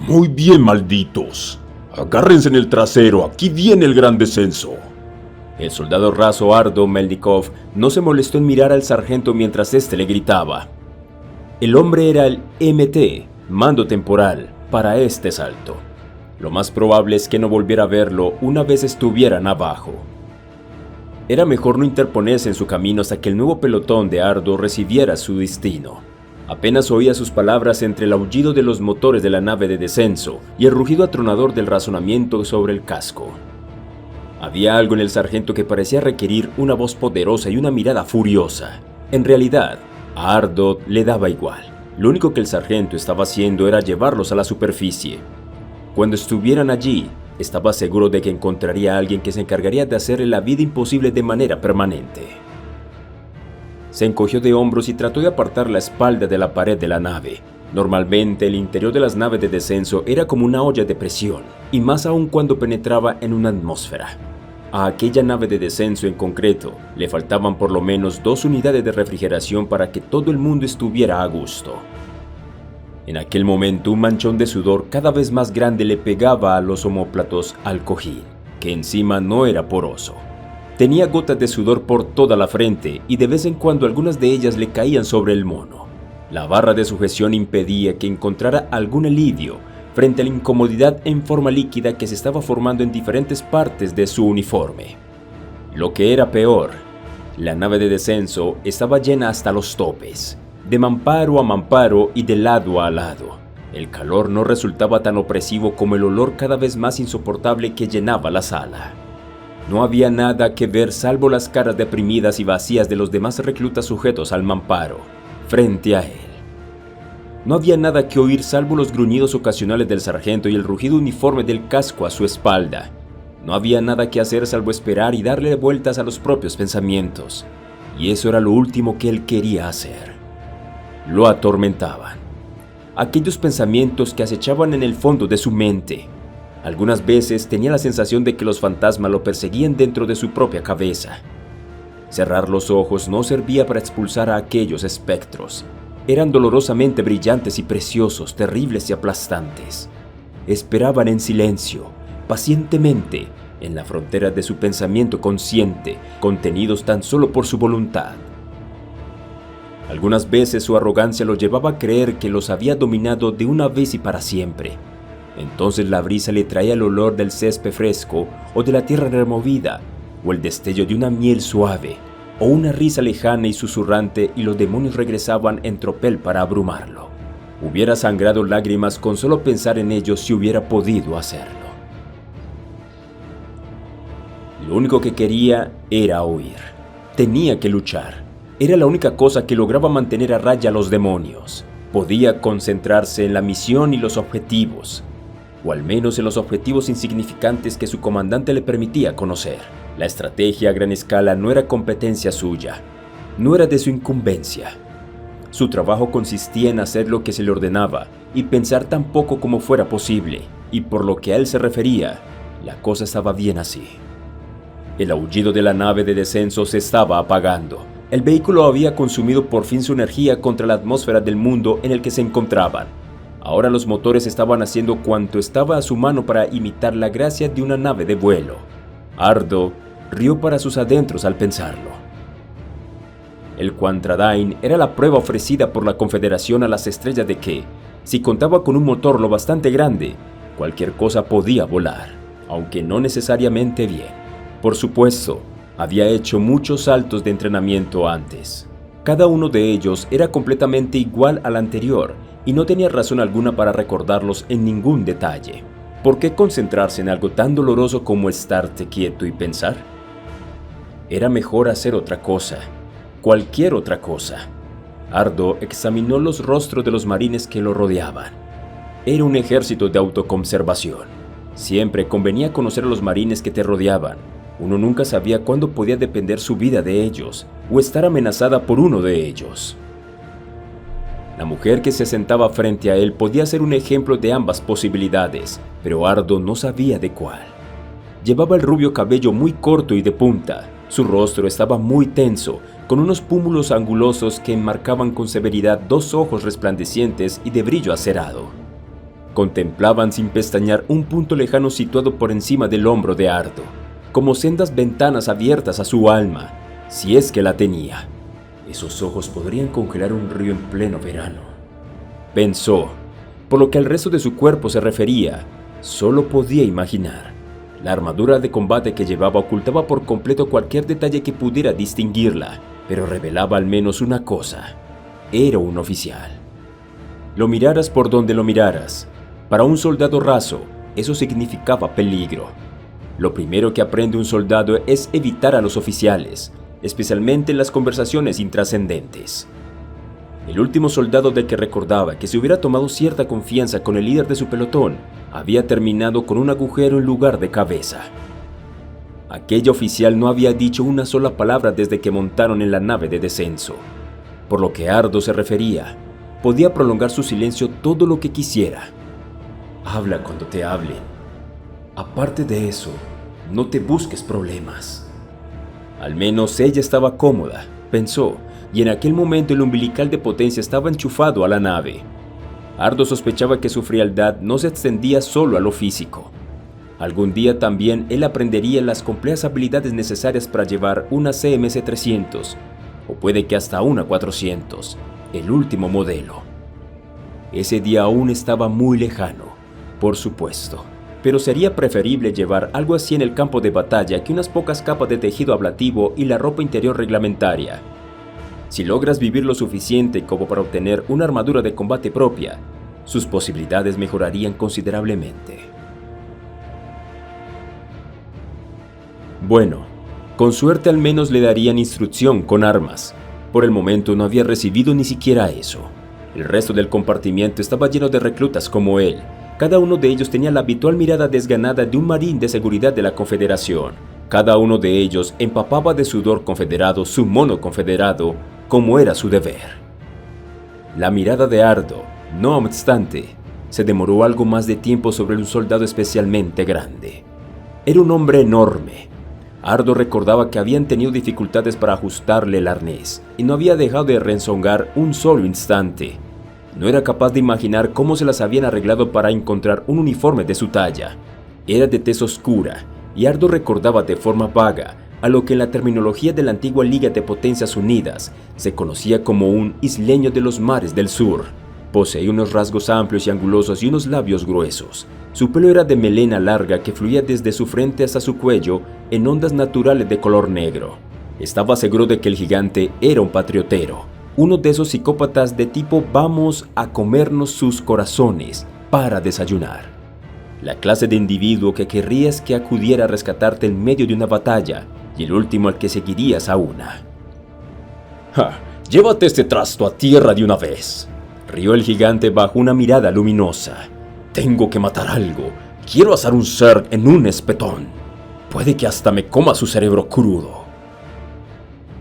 Muy bien, malditos. Agárrense en el trasero, aquí viene el gran descenso. El soldado raso Ardo Melnikov no se molestó en mirar al sargento mientras éste le gritaba. El hombre era el MT, mando temporal, para este salto. Lo más probable es que no volviera a verlo una vez estuvieran abajo. Era mejor no interponerse en su camino hasta que el nuevo pelotón de Ardo recibiera su destino. Apenas oía sus palabras entre el aullido de los motores de la nave de descenso y el rugido atronador del razonamiento sobre el casco. Había algo en el sargento que parecía requerir una voz poderosa y una mirada furiosa. En realidad, a Ardo le daba igual. Lo único que el sargento estaba haciendo era llevarlos a la superficie. Cuando estuvieran allí, estaba seguro de que encontraría a alguien que se encargaría de hacerle la vida imposible de manera permanente. Se encogió de hombros y trató de apartar la espalda de la pared de la nave. Normalmente el interior de las naves de descenso era como una olla de presión, y más aún cuando penetraba en una atmósfera. A aquella nave de descenso en concreto le faltaban por lo menos 2 unidades de refrigeración para que todo el mundo estuviera a gusto. En aquel momento un manchón de sudor cada vez más grande le pegaba a los omóplatos al cojín, que encima no era poroso. Tenía gotas de sudor por toda la frente y de vez en cuando algunas de ellas le caían sobre el mono. La barra de sujeción impedía que encontrara algún alivio frente a la incomodidad en forma líquida que se estaba formando en diferentes partes de su uniforme. Lo que era peor, la nave de descenso estaba llena hasta los topes, de mamparo a mamparo y de lado a lado. El calor no resultaba tan opresivo como el olor cada vez más insoportable que llenaba la sala. No había nada que ver salvo las caras deprimidas y vacías de los demás reclutas sujetos al mamparo, frente a él. No había nada que oír salvo los gruñidos ocasionales del sargento y el rugido uniforme del casco a su espalda. No había nada que hacer salvo esperar y darle vueltas a los propios pensamientos. Y eso era lo último que él quería hacer. Lo atormentaban. Aquellos pensamientos que acechaban en el fondo de su mente. Algunas veces tenía la sensación de que los fantasmas lo perseguían dentro de su propia cabeza. Cerrar los ojos no servía para expulsar a aquellos espectros. Eran dolorosamente brillantes y preciosos, terribles y aplastantes. Esperaban en silencio, pacientemente, en la frontera de su pensamiento consciente, contenidos tan solo por su voluntad. Algunas veces su arrogancia lo llevaba a creer que los había dominado de una vez y para siempre. Entonces la brisa le traía el olor del césped fresco o de la tierra removida, o el destello de una miel suave, o una risa lejana y susurrante, y los demonios regresaban en tropel para abrumarlo. Hubiera sangrado lágrimas con solo pensar en ello si hubiera podido hacerlo. Lo único que quería era huir. Tenía que luchar. Era la única cosa que lograba mantener a raya a los demonios. Podía concentrarse en la misión y los objetivos, o al menos en los objetivos insignificantes que su comandante le permitía conocer. La estrategia a gran escala no era competencia suya, no era de su incumbencia. Su trabajo consistía en hacer lo que se le ordenaba y pensar tan poco como fuera posible, y por lo que a él se refería, la cosa estaba bien así. El aullido de la nave de descenso se estaba apagando. El vehículo había consumido por fin su energía contra la atmósfera del mundo en el que se encontraban. Ahora los motores estaban haciendo cuanto estaba a su mano para imitar la gracia de una nave de vuelo. Ardo rió para sus adentros al pensarlo. El Quantradain era la prueba ofrecida por la Confederación a las estrellas de que, si contaba con un motor lo bastante grande, cualquier cosa podía volar, aunque no necesariamente bien. Por supuesto, había hecho muchos saltos de entrenamiento antes. Cada uno de ellos era completamente igual al anterior y no tenía razón alguna para recordarlos en ningún detalle. ¿Por qué concentrarse en algo tan doloroso como estarte quieto y pensar? Era mejor hacer otra cosa, cualquier otra cosa. Ardo examinó los rostros de los marines que lo rodeaban. Era un ejército de autoconservación. Siempre convenía conocer a los marines que te rodeaban. Uno nunca sabía cuándo podía depender su vida de ellos o estar amenazada por uno de ellos. La mujer que se sentaba frente a él podía ser un ejemplo de ambas posibilidades, pero Ardo no sabía de cuál. Llevaba el rubio cabello muy corto y de punta. Su rostro estaba muy tenso, con unos pómulos angulosos que enmarcaban con severidad 2 ojos resplandecientes y de brillo acerado. Contemplaban sin pestañear un punto lejano situado por encima del hombro de Ardo, como sendas ventanas abiertas a su alma, si es que la tenía. Esos ojos podrían congelar un río en pleno verano. Pensó, por lo que al resto de su cuerpo se refería, solo podía imaginar. La armadura de combate que llevaba ocultaba por completo cualquier detalle que pudiera distinguirla, pero revelaba al menos una cosa: era un oficial. Lo miraras por donde lo miraras, para un soldado raso, eso significaba peligro. Lo primero que aprende un soldado es evitar a los oficiales, especialmente en las conversaciones intrascendentes. El último soldado del que recordaba que se hubiera tomado cierta confianza con el líder de su pelotón había terminado con un agujero en lugar de cabeza. Aquella oficial no había dicho una sola palabra desde que montaron en la nave de descenso. Por lo que Ardo se refería, podía prolongar su silencio todo lo que quisiera. Habla cuando te hablen. Aparte de eso, no te busques problemas. Al menos ella estaba cómoda, pensó, y en aquel momento el umbilical de potencia estaba enchufado a la nave. Ardo sospechaba que su frialdad no se extendía solo a lo físico. Algún día también él aprendería las complejas habilidades necesarias para llevar una CMC-300, o puede que hasta una 400, el último modelo. Ese día aún estaba muy lejano, por supuesto, pero sería preferible llevar algo así en el campo de batalla que unas pocas capas de tejido ablativo y la ropa interior reglamentaria. Si logras vivir lo suficiente como para obtener una armadura de combate propia, sus posibilidades mejorarían considerablemente. Bueno, con suerte al menos le darían instrucción con armas. Por el momento no había recibido ni siquiera eso. El resto del compartimiento estaba lleno de reclutas como él. Cada uno de ellos tenía la habitual mirada desganada de un marín de seguridad de la Confederación. Cada uno de ellos empapaba de sudor confederado su mono confederado, como era su deber. La mirada de Ardo, no obstante, se demoró algo más de tiempo sobre un soldado especialmente grande. Era un hombre enorme. Ardo recordaba que habían tenido dificultades para ajustarle el arnés y no había dejado de rezongar un solo instante. No era capaz de imaginar cómo se las habían arreglado para encontrar un uniforme de su talla. Era de tez oscura, y Ardo recordaba de forma vaga a lo que en la terminología de la antigua Liga de Potencias Unidas se conocía como un isleño de los mares del sur. Poseía unos rasgos amplios y angulosos y unos labios gruesos. Su pelo era de melena larga que fluía desde su frente hasta su cuello en ondas naturales de color negro. Estaba seguro de que el gigante era un patriotero, uno de esos psicópatas de tipo vamos a comernos sus corazones para desayunar. La clase de individuo que querrías que acudiera a rescatarte en medio de una batalla y el último al que seguirías a una. ¡Ja! ¡Llévate este trasto a tierra de una vez!, rió el gigante bajo una mirada luminosa. Tengo que matar algo. Quiero asar un Zerg en un espetón. Puede que hasta me coma su cerebro crudo.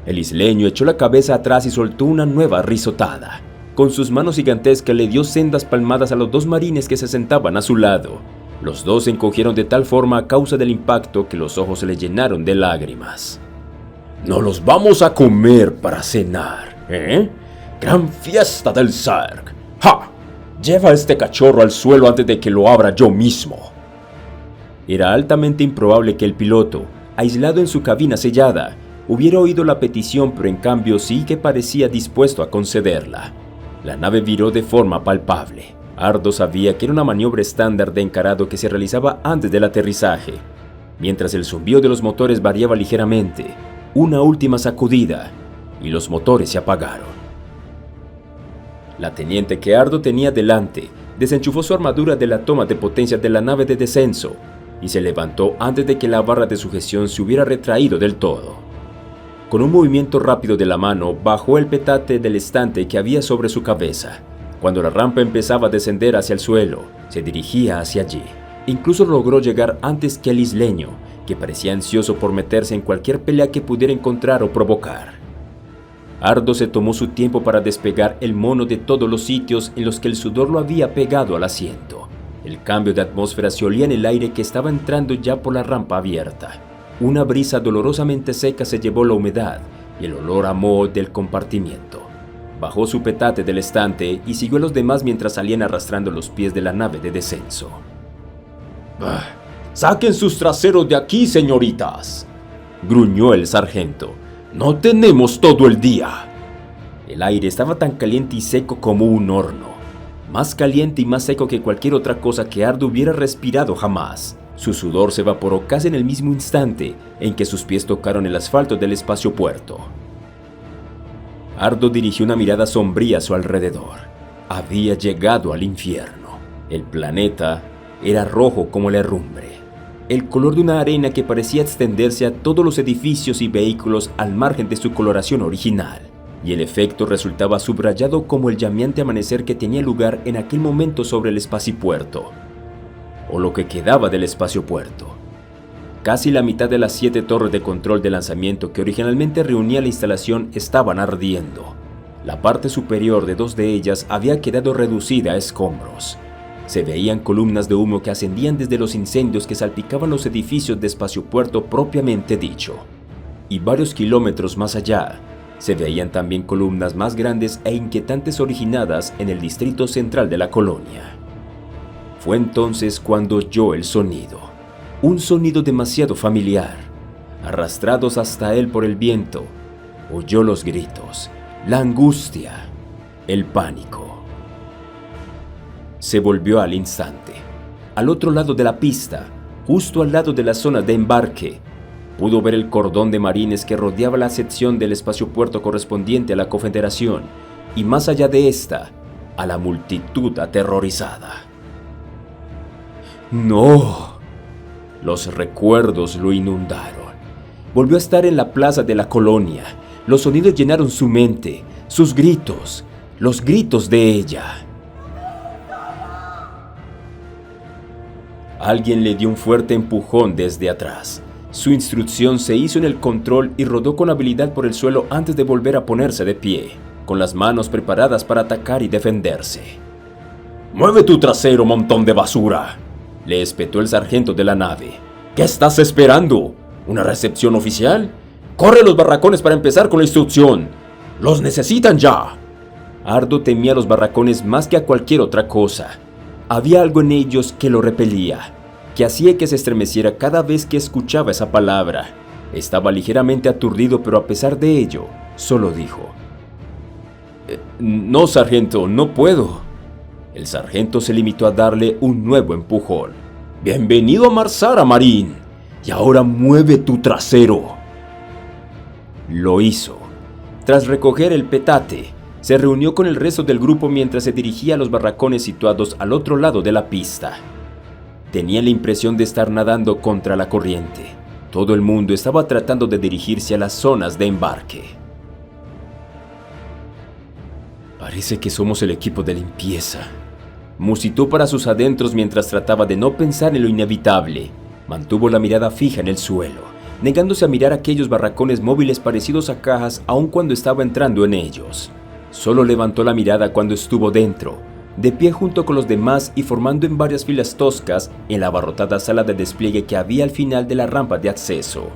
El isleño echó la cabeza atrás y soltó una nueva risotada. Con sus manos gigantescas le dio sendas palmadas a los dos marines que se sentaban a su lado. Los dos se encogieron de tal forma a causa del impacto que los ojos se le llenaron de lágrimas. ¡No los vamos a comer para cenar, eh! ¡Gran fiesta del Zerg! ¡Ja! Lleva a este cachorro al suelo antes de que lo abra yo mismo. Era altamente improbable que el piloto, aislado en su cabina sellada, hubiera oído la petición, pero en cambio sí que parecía dispuesto a concederla. La nave viró de forma palpable. Ardo sabía que era una maniobra estándar de encarado que se realizaba antes del aterrizaje. Mientras el zumbido de los motores variaba ligeramente, una última sacudida, y los motores se apagaron. La teniente que Ardo tenía delante desenchufó su armadura de la toma de potencia de la nave de descenso y se levantó antes de que la barra de sujeción se hubiera retraído del todo. Con un movimiento rápido de la mano, bajó el petate del estante que había sobre su cabeza. Cuando la rampa empezaba a descender hacia el suelo, se dirigía hacia allí. Incluso logró llegar antes que el isleño, que parecía ansioso por meterse en cualquier pelea que pudiera encontrar o provocar. Ardo se tomó su tiempo para despegar el mono de todos los sitios en los que el sudor lo había pegado al asiento. El cambio de atmósfera se olía en el aire que estaba entrando ya por la rampa abierta. Una brisa dolorosamente seca se llevó la humedad y el olor a moho del compartimiento. Bajó su petate del estante y siguió a los demás mientras salían arrastrando los pies de la nave de descenso. ¡Saquen sus traseros de aquí, señoritas!, gruñó el sargento. ¡No tenemos todo el día! El aire estaba tan caliente y seco como un horno, más caliente y más seco que cualquier otra cosa que Ardo hubiera respirado jamás. Su sudor se evaporó casi en el mismo instante en que sus pies tocaron el asfalto del espaciopuerto. Ardo dirigió una mirada sombría a su alrededor. Había llegado al infierno. El planeta era rojo como la herrumbre, el color de una arena que parecía extenderse a todos los edificios y vehículos al margen de su coloración original, y el efecto resultaba subrayado como el llameante amanecer que tenía lugar en aquel momento sobre el espaciopuerto, o lo que quedaba del espaciopuerto. Casi la mitad de las 7 torres de control de lanzamiento que originalmente reunía la instalación estaban ardiendo. La parte superior de 2 de ellas había quedado reducida a escombros. Se veían columnas de humo que ascendían desde los incendios que salpicaban los edificios de espaciopuerto propiamente dicho. Y varios kilómetros más allá, se veían también columnas más grandes e inquietantes originadas en el distrito central de la colonia. Fue entonces cuando oyó el sonido, un sonido demasiado familiar. Arrastrados hasta él por el viento, oyó los gritos, la angustia, el pánico. Se volvió al instante. Al otro lado de la pista, justo al lado de la zona de embarque, pudo ver el cordón de marines que rodeaba la sección del espaciopuerto correspondiente a la Confederación y más allá de esta, a la multitud aterrorizada. ¡No! Los recuerdos lo inundaron. Volvió a estar en la plaza de la colonia. Los sonidos llenaron su mente, sus gritos, los gritos de ella. Alguien le dio un fuerte empujón desde atrás. Su instrucción se hizo en el control y rodó con habilidad por el suelo antes de volver a ponerse de pie, con las manos preparadas para atacar y defenderse. ¡Mueve tu trasero, montón de basura!, le espetó el sargento de la nave. ¿Qué estás esperando? ¿Una recepción oficial? ¡Corre los barracones para empezar con la instrucción! ¡Los necesitan ya! Ardo temía a los barracones más que a cualquier otra cosa. Había algo en ellos que lo repelía, que hacía que se estremeciera cada vez que escuchaba esa palabra. Estaba ligeramente aturdido, pero a pesar de ello, solo dijo: No, sargento, no puedo. El sargento se limitó a darle un nuevo empujón. Bienvenido a Marsara, Marín. Y ahora mueve tu trasero. Lo hizo. Tras recoger el petate, se reunió con el resto del grupo mientras se dirigía a los barracones situados al otro lado de la pista. Tenía la impresión de estar nadando contra la corriente. Todo el mundo estaba tratando de dirigirse a las zonas de embarque. Parece que somos el equipo de limpieza, musitó para sus adentros mientras trataba de no pensar en lo inevitable. Mantuvo la mirada fija en el suelo, negándose a mirar aquellos barracones móviles parecidos a cajas aun cuando estaba entrando en ellos. Solo levantó la mirada cuando estuvo dentro, de pie junto con los demás y formando en varias filas toscas en la abarrotada sala de despliegue que había al final de la rampa de acceso.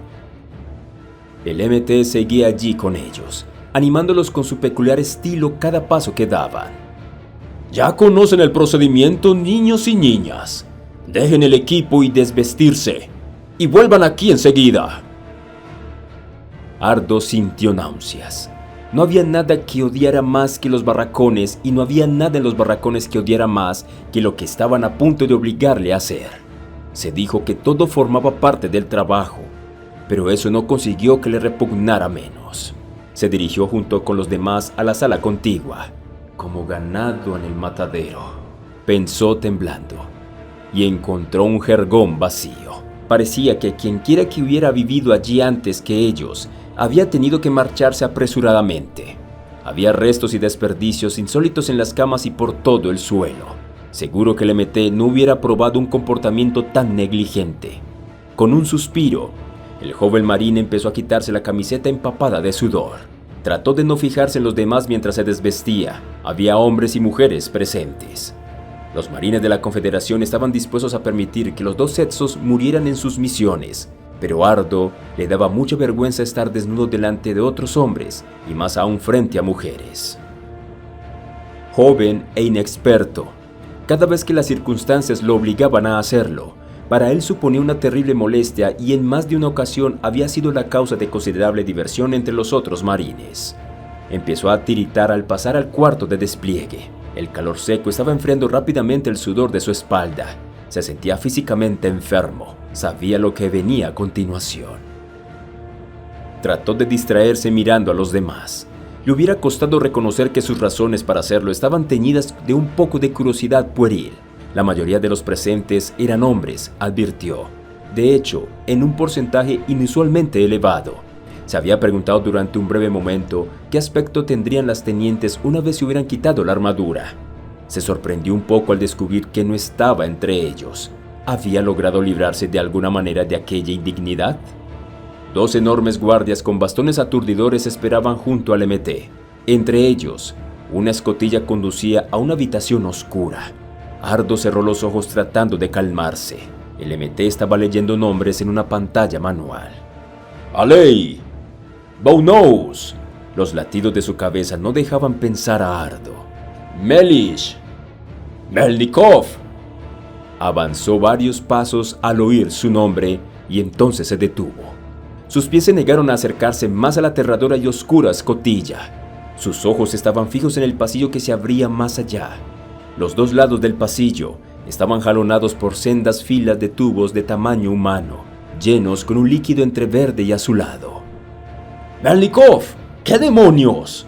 El MT seguía allí con ellos, animándolos con su peculiar estilo cada paso que daban. Ya conocen el procedimiento, niños y niñas. Dejen el equipo y desvestirse, y vuelvan aquí enseguida. Ardo sintió náuseas. No había nada que odiara más que los barracones y no había nada en los barracones que odiara más que lo que estaban a punto de obligarle a hacer. Se dijo que todo formaba parte del trabajo, pero eso no consiguió que le repugnara menos. Se dirigió junto con los demás a la sala contigua, como ganado en el matadero. Pensó temblando y encontró un jergón vacío. Parecía que quienquiera que hubiera vivido allí antes que ellos había tenido que marcharse apresuradamente. Había restos y desperdicios insólitos en las camas y por todo el suelo. Seguro que el MT no hubiera probado un comportamiento tan negligente. Con un suspiro, el joven marín empezó a quitarse la camiseta empapada de sudor. Trató de no fijarse en los demás mientras se desvestía. Había hombres y mujeres presentes. Los marines de la Confederación estaban dispuestos a permitir que los dos sexos murieran en sus misiones, pero a Ardo le daba mucha vergüenza estar desnudo delante de otros hombres y más aún frente a mujeres. joven e inexperto. Cada vez que las circunstancias lo obligaban a hacerlo, para él suponía una terrible molestia y en más de una ocasión había sido la causa de considerable diversión entre los otros marines. Empezó a tiritar al pasar al cuarto de despliegue. El calor seco estaba enfriando rápidamente el sudor de su espalda. Se sentía físicamente enfermo. Sabía lo que venía a continuación. Trató de distraerse mirando a los demás. Le hubiera costado reconocer que sus razones para hacerlo estaban teñidas de un poco de curiosidad pueril. La mayoría de los presentes eran hombres, advirtió. De hecho, en un porcentaje inusualmente elevado. Se había preguntado durante un breve momento qué aspecto tendrían las tenientes una vez se hubieran quitado la armadura. Se sorprendió un poco al descubrir que no estaba entre ellos. ¿Había logrado librarse de alguna manera de aquella indignidad? 2 enormes guardias con bastones aturdidores esperaban junto al MT. Entre ellos, una escotilla conducía a una habitación oscura. Ardo cerró los ojos tratando de calmarse. El MT estaba leyendo nombres en una pantalla manual. ¡Alei! ¡Bounous! Los latidos de su cabeza no dejaban pensar a Ardo. ¡Melish! ¡Melnikov! Avanzó varios pasos al oír su nombre y entonces se detuvo. Sus pies se negaron a acercarse más a la aterradora y oscura escotilla. Sus ojos estaban fijos en el pasillo que se abría más allá. Los 2 lados del pasillo estaban jalonados por sendas filas de tubos de tamaño humano, llenos con un líquido entre verde y azulado. ¡Melnikov! ¿Qué demonios?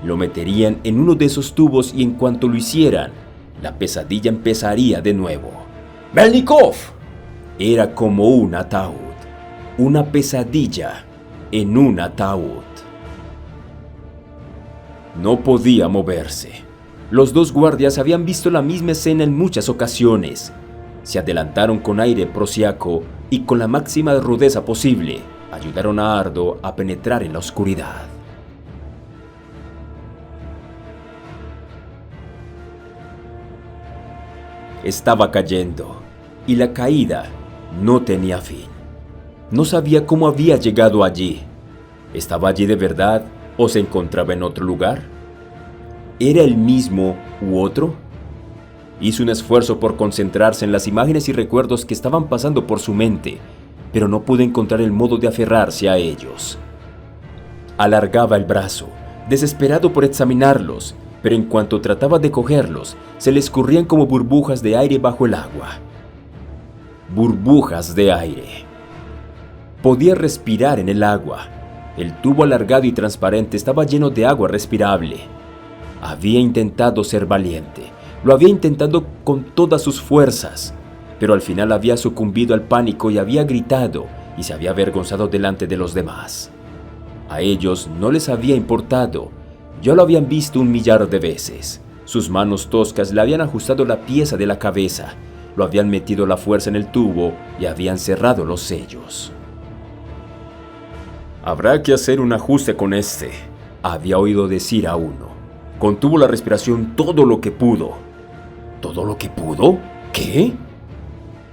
Lo meterían en uno de esos tubos y en cuanto lo hicieran, la pesadilla empezaría de nuevo. ¡Melnikov! Era como un ataúd. Una pesadilla en un ataúd. No podía moverse. Los 2 guardias habían visto la misma escena en muchas ocasiones. Se adelantaron con aire prosiaco y con la máxima rudeza posible ayudaron a Ardo a penetrar en la oscuridad. Estaba cayendo y la caída no tenía fin. No sabía cómo había llegado allí. ¿Estaba allí de verdad o se encontraba en otro lugar? ¿Era el mismo u otro? Hizo un esfuerzo por concentrarse en las imágenes y recuerdos que estaban pasando por su mente, pero no pudo encontrar el modo de aferrarse a ellos. Alargaba el brazo, desesperado por examinarlos, pero en cuanto trataba de cogerlos, se le escurrían como burbujas de aire bajo el agua. Burbujas de aire. Podía respirar en el agua. El tubo alargado y transparente estaba lleno de agua respirable. Había intentado ser valiente. Lo había intentado con todas sus fuerzas. Pero al final había sucumbido al pánico y había gritado y se había avergonzado delante de los demás. A ellos no les había importado. Ya lo habían visto 1.000.000 de veces. Sus manos toscas le habían ajustado la pieza de la cabeza. Lo habían metido la fuerza en el tubo y habían cerrado los sellos. Habrá que hacer un ajuste con este, había oído decir a uno. Contuvo la respiración todo lo que pudo. ¿Todo lo que pudo? ¿Qué?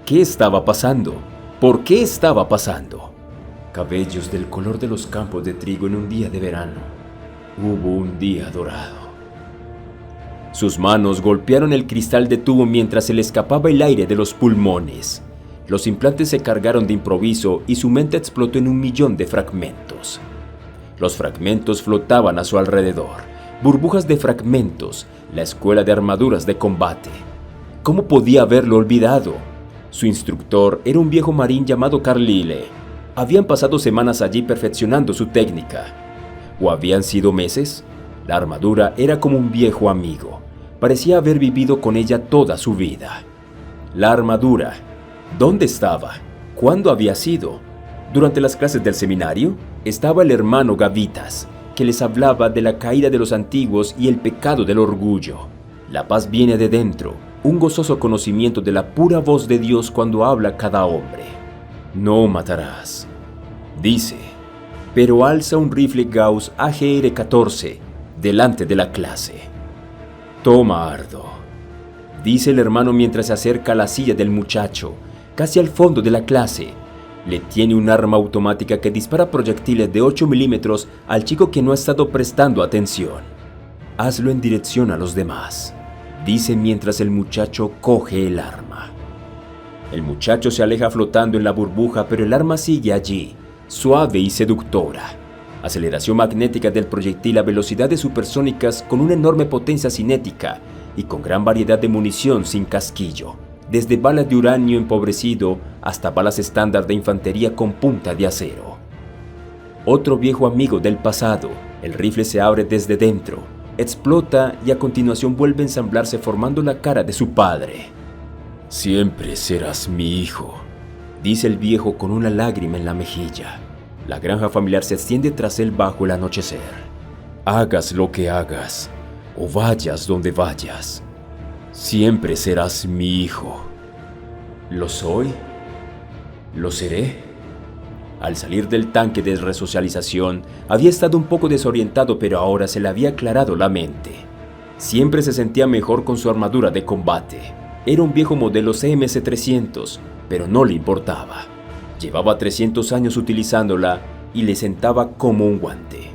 ¿Qué estaba pasando? ¿Por qué estaba pasando? Cabellos del color de los campos de trigo en un día de verano. Hubo un día dorado. Sus manos golpearon el cristal de tubo mientras se le escapaba el aire de los pulmones. Los implantes se cargaron de improviso y su mente explotó en 1.000.000 de fragmentos. Los fragmentos flotaban a su alrededor, burbujas de fragmentos, la escuela de armaduras de combate. ¿Cómo podía haberlo olvidado? Su instructor era un viejo marín llamado Carlyle. Habían pasado semanas allí perfeccionando su técnica. ¿O habían sido meses? La armadura era como un viejo amigo. Parecía haber vivido con ella toda su vida. La armadura. ¿Dónde estaba? ¿Cuándo había sido? Durante las clases del seminario, estaba el hermano Gavitas, que les hablaba de la caída de los antiguos y el pecado del orgullo. La paz viene de dentro, un gozoso conocimiento de la pura voz de Dios cuando habla cada hombre. No matarás, dice, pero alza un rifle Gauss AGR-14 delante de la clase. Toma, Ardo, dice el hermano mientras se acerca a la silla del muchacho, casi al fondo de la clase. Le tiene un arma automática que dispara proyectiles de 8 milímetros al chico que no ha estado prestando atención. Hazlo en dirección a los demás, dice mientras el muchacho coge el arma. El muchacho se aleja flotando en la burbuja, pero el arma sigue allí, suave y seductora. Aceleración magnética del proyectil a velocidades supersónicas con una enorme potencia cinética y con gran variedad de munición sin casquillo, desde balas de uranio empobrecido hasta balas estándar de infantería con punta de acero. Otro viejo amigo del pasado, el rifle se abre desde dentro, explota y a continuación vuelve a ensamblarse formando la cara de su padre. Siempre serás mi hijo, dice el viejo con una lágrima en la mejilla. La granja familiar se extiende tras él bajo el anochecer. Hagas lo que hagas o vayas donde vayas, siempre serás mi hijo. ¿Lo soy? ¿Lo seré? Al salir del tanque de resocialización, había estado un poco desorientado, pero ahora se le había aclarado la mente. Siempre se sentía mejor con su armadura de combate. Era un viejo modelo CMC-300, pero no le importaba. Llevaba 300 años utilizándola y le sentaba como un guante.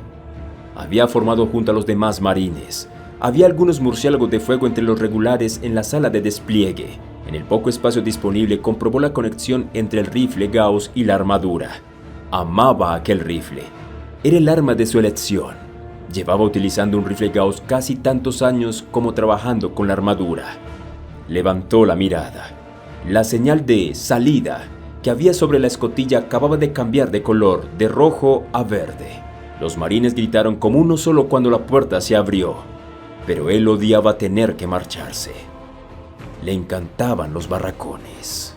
Había formado junto a los demás marines. Había algunos murciélagos de fuego entre los regulares en la sala de despliegue. En el poco espacio disponible comprobó la conexión entre el rifle Gauss y la armadura. Amaba aquel rifle. Era el arma de su elección. Llevaba utilizando un rifle Gauss casi tantos años como trabajando con la armadura. Levantó la mirada. La señal de salida que había sobre la escotilla acababa de cambiar de color, de rojo a verde. Los marines gritaron como uno solo cuando la puerta se abrió, pero él odiaba tener que marcharse. Le encantaban los barracones.